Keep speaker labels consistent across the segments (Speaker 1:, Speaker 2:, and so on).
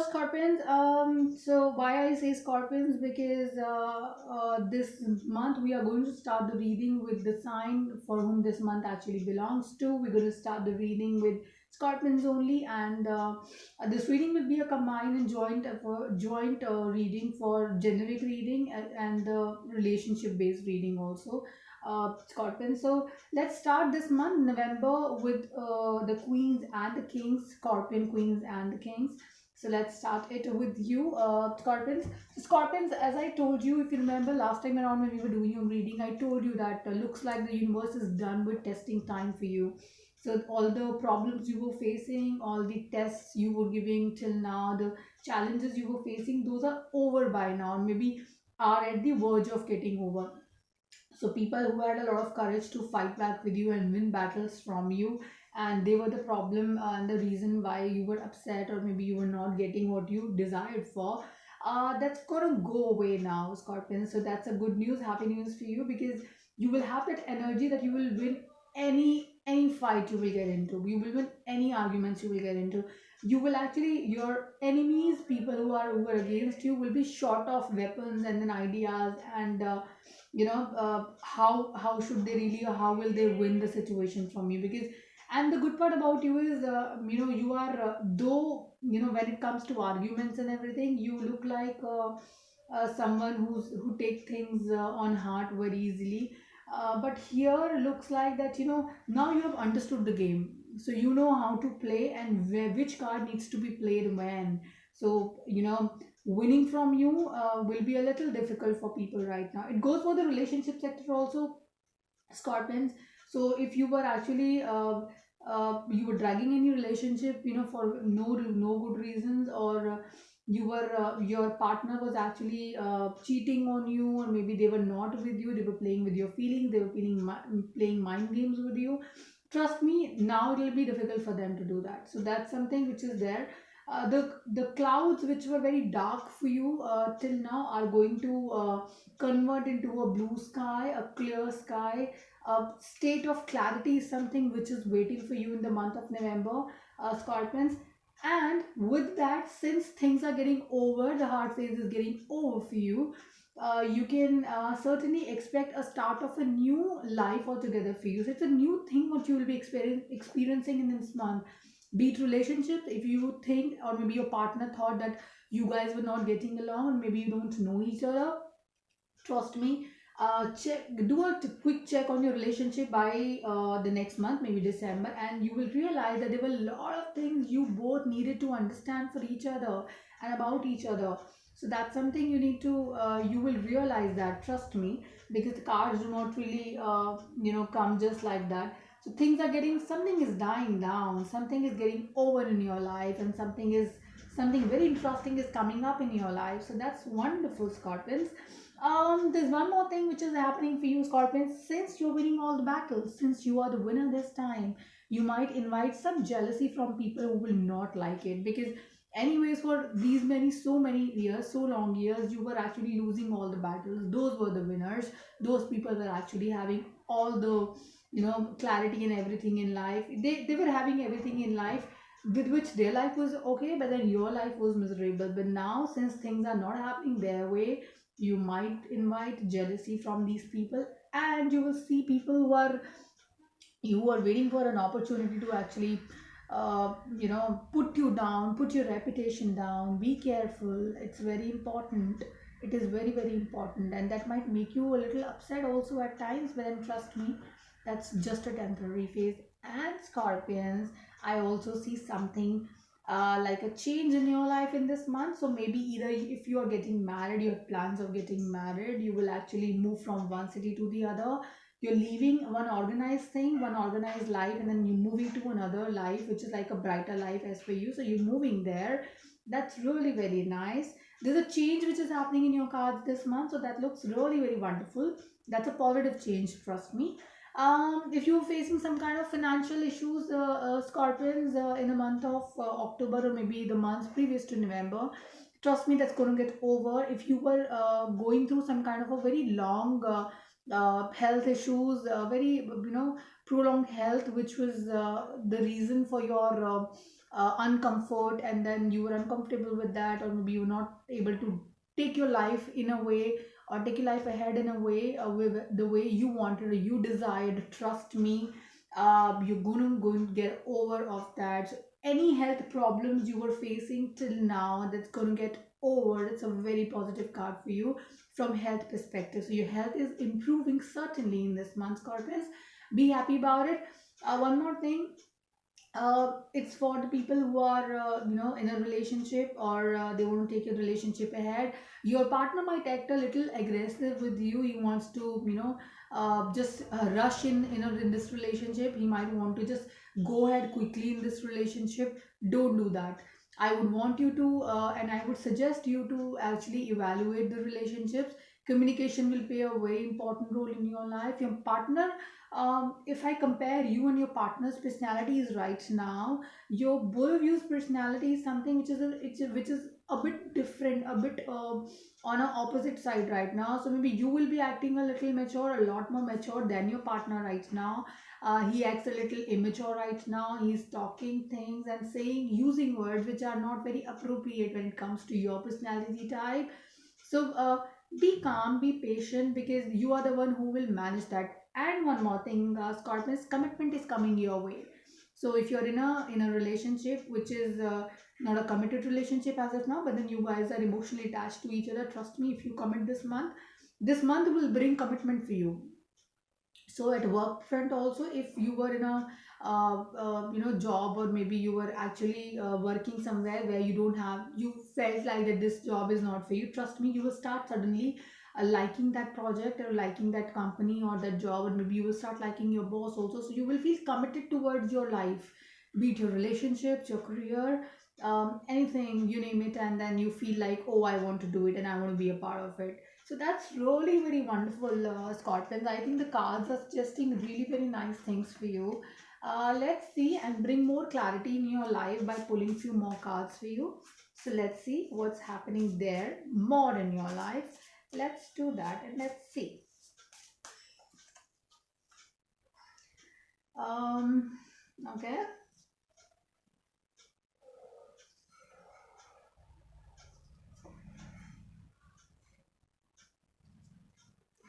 Speaker 1: Scorpions. So why I say Scorpions, because this month we are going to start the reading with the sign for whom this month actually belongs to. We're going to start the reading with Scorpions only, and this reading will be a combined and joint reading for generic reading and the relationship based reading also. Scorpions. So let's start this month November with the Queens and the Kings, Scorpion Queens and the Kings. So let's start it with you, Scorpions. So Scorpions, as I told you, if you remember last time around when we were doing your reading, I told you that looks like the universe is done with testing time for you. So all the problems you were facing, all the tests you were giving till now, the challenges you were facing, those are over by now. Maybe are at the verge of getting over. So people who had a lot of courage to fight back with you and win battles from you, and they were the problem and the reason why you were upset, or maybe you were not getting what you desired for. That's gonna go away now, Scorpion. So that's a good news, happy news for you, because you will have that energy that you will win any fight you will get into. You will win any arguments you will get into. You will actually, your enemies, people who are against you, will be short of weapons and then ideas, and how should they really, or how will they win the situation from you. Because, and the good part about you is, you are, though, when it comes to arguments and everything, you look like someone who take things on heart very easily. But here looks like that, now you have understood the game, so you know how to play and which card needs to be played when. So winning from you will be a little difficult for people right now. It goes for the relationship sector also, Scorpions. So if you were actually you were dragging any relationship, for no good reasons, or you were your partner was actually cheating on you, or maybe they were not with you, they were playing with your feelings, they were playing mind games with you. Trust me, now it will be difficult for them to do that. So that's something which is there. The clouds which were very dark for you till now are going to convert into a blue sky, a clear sky. A state of clarity is something which is waiting for you in the month of November, Scorpions. And with that, since things are getting over, the hard phase is getting over for you, you can certainly expect a start of a new life altogether for you. So it's a new thing what you will be experiencing in this month. Be it relationships, if you think, or maybe your partner thought that you guys were not getting along, or maybe you don't know each other, trust me, do a quick check on your relationship by the next month, maybe December, and you will realize that there were a lot of things you both needed to understand for each other and about each other. So that's something you need to, you will realize that, trust me, because the cards do not really come just like that. So things are getting, something is dying down, something is getting over in your life, and something very interesting is coming up in your life. So that's wonderful, Scorpions. There's one more thing which is happening for you, Scorpions. Since you're winning all the battles, since you are the winner this time, you might invite some jealousy from people who will not like it. Because, anyways, for these so many years, so long years, you were actually losing all the battles. Those were the winners. Those people were actually having all the, clarity and everything in life. They were having everything in life with which their life was okay, but then your life was miserable. But now, since things are not happening their way, you might invite jealousy from these people, and you will see people who are waiting for an opportunity to actually put you down, put your reputation down. Be careful, it's very important. It is very, very important, and that might make you a little upset also at times, but then trust me, that's just a temporary phase. And Scorpions, I also see something like a change in your life in this month. So maybe either if you are getting married, you have plans of getting married, you will actually move from one city to the other. You're leaving one organized thing, one organized life, and then you're moving to another life, which is like a brighter life as for you. So you're moving there. That's really very nice. There's a change which is happening in your cards this month, so that looks really very wonderful. That's a positive change, trust me. If you're facing some kind of financial issues, Scorpions, in the month of October, or maybe the months previous to November, trust me, that's going to get over. If you were going through some kind of a very long health issues, very prolonged health, which was the reason for your uncomfort, and then you were uncomfortable with that, or maybe you were not able to take your life in a way, or take your life ahead in a way, with the way you wanted or you desired. Trust me, you're going to get over of that. So any health problems you were facing till now, that's going to get over. It's a very positive card for you from health perspective. So your health is improving certainly in this month, Scorpions. Be happy about it. One more thing, it's for the people who are in a relationship, or they want to take your relationship ahead. Your partner might act a little aggressive with you. He wants to just rush in this relationship. He might want to just go ahead quickly in this relationship. Don't do that. I would want you to and I would suggest you to actually evaluate the relationships. Communication will play a very important role in your life. Your partner, if I compare you and your partner's personalities right now, your both of you's personality is something which is a bit different, a bit on a opposite side right now. So maybe you will be acting a little mature, a lot more mature than your partner right now. He acts a little immature right now. He's talking things and saying, using words which are not very appropriate when it comes to your personality type. So be calm, be patient, because you are the one who will manage that. And one more thing, Scorpius, commitment is coming your way. So if you're in a relationship which is not a committed relationship as of now, but then you guys are emotionally attached to each other, trust me, if you commit this month will bring commitment for you. So at work front also, if you were in a job, or maybe you were actually working somewhere where you felt like that this job is not for you, trust me, you will start suddenly liking that project, or liking that company or that job, or maybe you will start liking your boss also. So you will feel committed towards your life, be it your relationships, your career, anything, you name it, and then you feel like, oh, I want to do it and I want to be a part of it. So that's really very wonderful, Scotland. I think the cards are suggesting really very nice things for you. Let's see and bring more clarity in your life by pulling few more cards for you. So let's see what's happening there more in your life. Let's do that and let's see. Um, okay.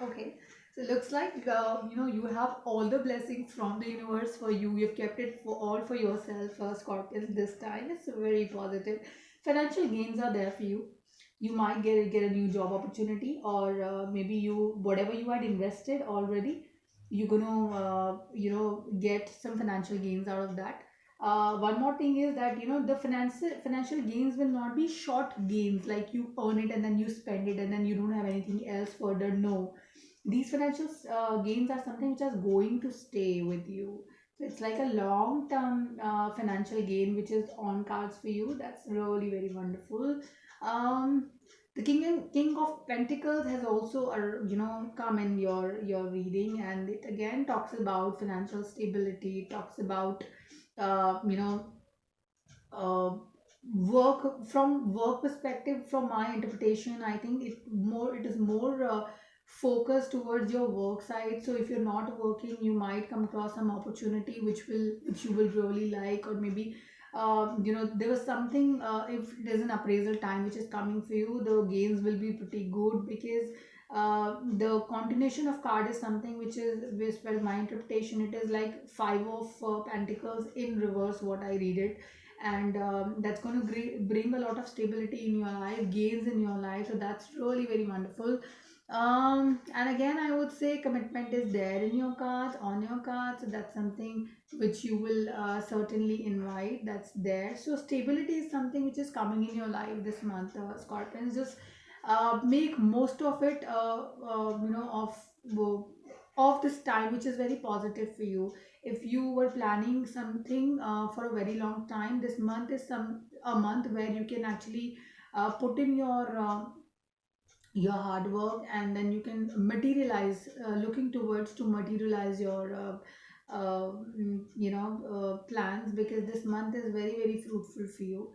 Speaker 1: Okay, so looks like you have all the blessings from the universe for you. You've kept it for all for yourself, Scorpions. This time it's very positive. Financial gains are there for you. You might get a new job opportunity, or maybe you whatever you had invested already, you're gonna get some financial gains out of that. One more thing is that the financial gains will not be short gains, like you earn it and then you spend it and then you don't have anything else further. No, these financial gains are something which is going to stay with you. So it's like a long term financial gain which is on cards for you. That's really very wonderful. um the king of pentacles has also come in your reading, and it again talks about financial stability, talks about uh, you know uh, work perspective. From my interpretation, I think it is more focused towards your work side. So if you're not working, you might come across some opportunity which you will really like, or maybe there was something, if there's an appraisal time which is coming for you, the gains will be pretty good, because the continuation of card is something which well, my interpretation, it is like five of pentacles in reverse, what I read it. And that's going to bring a lot of stability in your life, gains in your life. So that's really very wonderful. And again, I would say commitment is there in your cards, on your cards. So that's something which you will certainly invite. That's there. So stability is something which is coming in your life this month, Scorpions. Just make most of it, of this time, which is very positive for you. If you were planning something for a very long time, this month is some a month where you can actually put in your hard work, and then you can materialize, looking towards to materialize your plans, because this month is very very fruitful for you.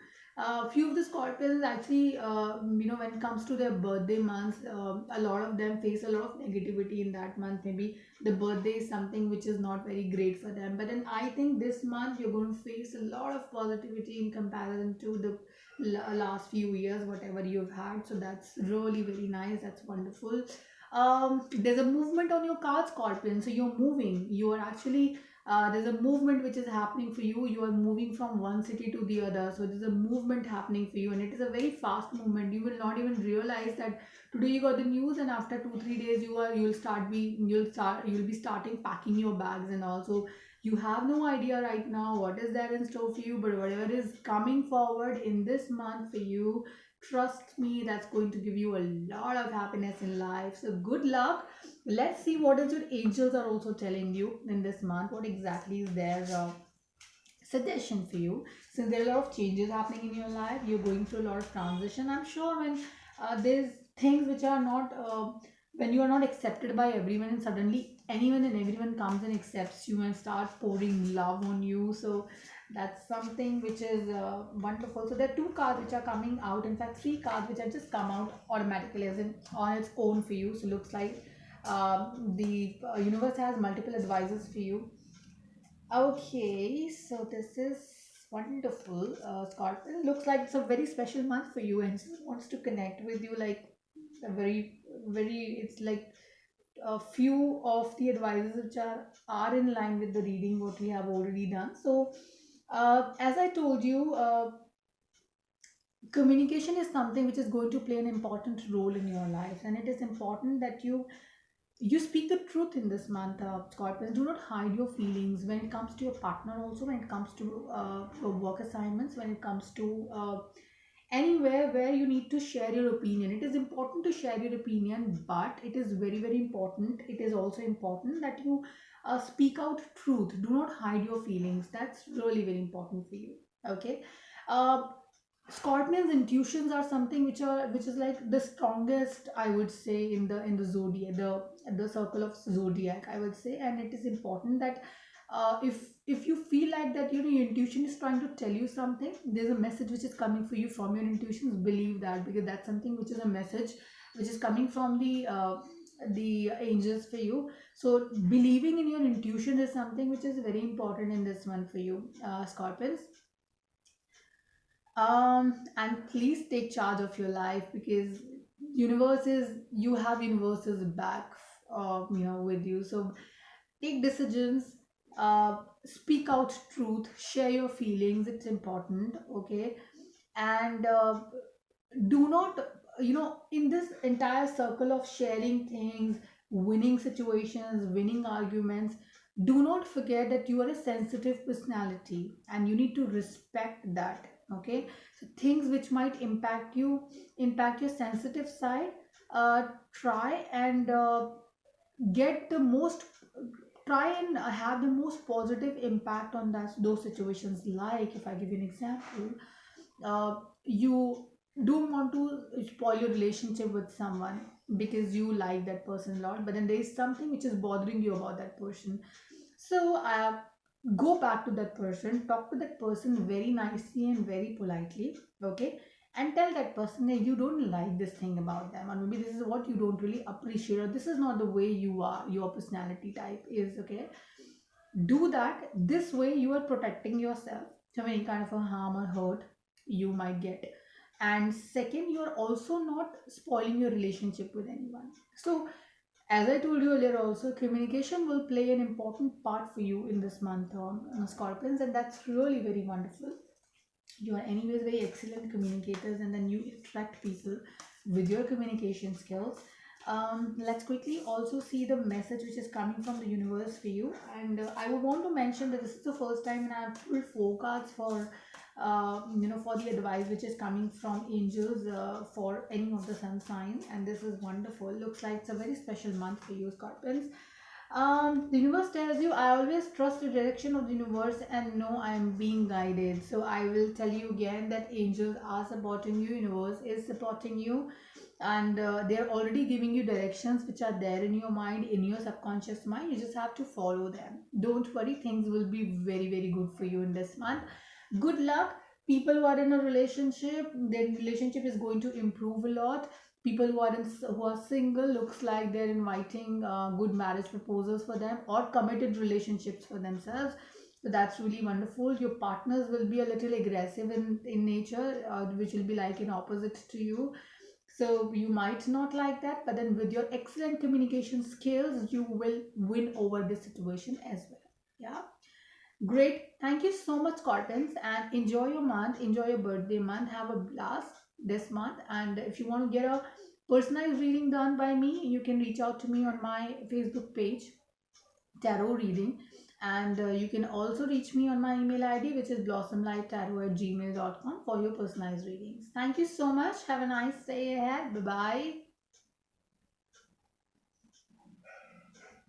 Speaker 1: Few of the Scorpions actually, when it comes to their birthday months, a lot of them face a lot of negativity in that month. Maybe the birthday is something which is not very great for them. But then I think this month you're going to face a lot of positivity in comparison to the last few years, whatever you've had. So that's really very nice. That's wonderful. There's a movement on your card, Scorpion. So you're moving. You are actually there's a movement which is happening for you. You are moving from one city to the other, so there's a movement happening for you, and it is a very fast movement. You will not even realize that today you got the news, and after 2 3 days you'll be starting packing your bags, and also you have no idea right now what is there in store for you. But whatever is coming forward in this month for you, trust me, that's going to give you a lot of happiness in life. So good luck. Let's see what is your angels are also telling you in this month. What exactly is their suggestion for you? Since there are a lot of changes happening in your life, you're going through a lot of transition. I'm sure when there's things which are not when you are not accepted by everyone, and suddenly anyone and everyone comes and accepts you and starts pouring love on you. So that's something which is wonderful. So there are two cards which are coming out. In fact, three cards which have just come out automatically as in on its own for you. So looks like the universe has multiple advisors for you. Okay, so this is wonderful. Scorpio, looks like it's a very special month for you, and someone wants to connect with you like a very. It's like a few of the advices which are in line with the reading what we have already done. So, as I told you, communication is something which is going to play an important role in your life, and it is important that you speak the truth in this month, Scorpions. Do not hide your feelings when it comes to your partner, also when it comes to your work assignments, when it comes to anywhere where you need to share your opinion. It is important to share your opinion, but it is very important. It is also important that you speak out truth. Do not hide your feelings. That's really very important for you. Okay. Uh, Scorpion's intuitions are something which is like the strongest, I would say, in the zodiac, the circle of zodiac, I would say. And it is important that if you feel like that, your intuition is trying to tell you something, there's a message which is coming for you from your intuitions. Believe that, because that's something which is a message which is coming from the angels for you. So believing in your intuition is something which is very important in this one for you, Scorpions. And please take charge of your life, because you have universes back with you. So take decisions, speak out truth, share your feelings. It's important. Okay. And do not, in this entire circle of sharing things, winning situations, winning arguments, do not forget that you are a sensitive personality and you need to respect that. Okay. So things which might impact your sensitive side, try and get the most try and have the most positive impact on those situations. Like, if I give you an example, you don't want to spoil your relationship with someone because you like that person a lot, but then there is something which is bothering you about that person. So go back to that person, talk to that person very nicely and very politely. Okay. And tell that person that you don't like this thing about them, or maybe this is what you don't really appreciate, or this is not the way you are, your personality type is. Okay. Do that. This way you are protecting yourself from any kind of a harm or hurt you might get. And second, you are also not spoiling your relationship with anyone. So as I told you earlier, also communication will play an important part for you in this month on Scorpions, and that's really very wonderful. You are anyways very excellent communicators, and then you attract people with your communication skills. Let's quickly also see the message which is coming from the universe for you. And I would want to mention that this is the first time when I have pulled four cards for the advice which is coming from angels for any of the sun signs, and this is wonderful. Looks like it's a very special month for you, Scorpions. The universe tells you, I always trust the direction of the universe and know I am being guided. So I will tell you again that angels are supporting you, universe is supporting you, and they're already giving you directions which are there in your mind, in your subconscious mind. You just have to follow them. Don't worry, things will be very good for you in this month. Good luck. People who are in a relationship, their relationship is going to improve a lot. People who are single, looks like they're inviting good marriage proposals for them, or committed relationships for themselves. So that's really wonderful. Your partners will be a little aggressive in nature, which will be like in opposite to you. So you might not like that, but then with your excellent communication skills, you will win over the situation as well. Yeah. Great. Thank you so much, Scorpions, and enjoy your month. Enjoy your birthday month. Have a blast this month. And if you want to get a personalized reading done by me, you can reach out to me on my Facebook page, Tarot Reading. And you can also reach me on my email ID, which is blossomlighttarot@gmail.com for your personalized readings. Thank you so much. Have a nice day ahead. Bye bye.